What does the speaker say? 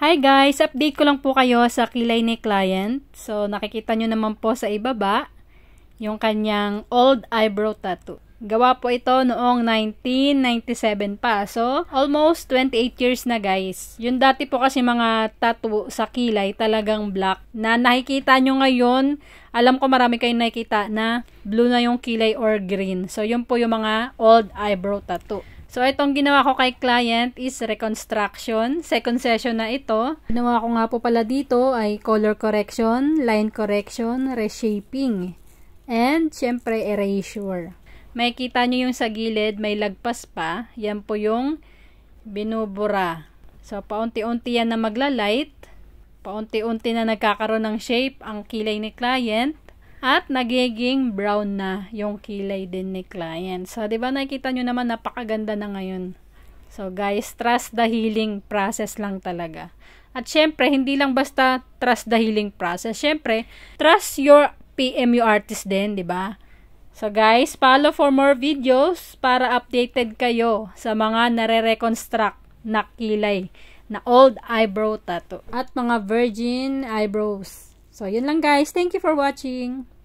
Hi guys! Update ko lang po kayo sa kilay ni client. So, nakikita nyo naman po sa ibaba yung kanyang old eyebrow tattoo. Gawa po ito noong 1997 pa. So, almost 28 years na guys. Yung dati po kasi mga tattoo sa kilay talagang black. Na nakikita nyo ngayon, alam ko marami kayong nakikita na blue na yung kilay or green. So, yun po yung mga old eyebrow tattoo. So, itong ginawa ko kay client is reconstruction. Second session na ito. Ginawa ko nga po pala dito ay color correction, line correction, reshaping, and syempre erasure. May kita nyo yung sa gilid, may lagpas pa. Yan po yung binubura. So, paunti-unti yan na magla-light. Paunti-unti na nagkakaroon ng shape ang kilay ni client. At nagiging brown na yung kilay din ni client. So, di ba nakikita nyo naman napakaganda na ngayon. So, guys, trust the healing process lang talaga. At syempre, hindi lang basta trust the healing process. Syempre, trust your PMU artist din, di ba? So, guys, follow for more videos para updated kayo sa mga nare-reconstruct na kilay na old eyebrow tattoo at mga virgin eyebrows. So, yun lang guys. Thank you for watching.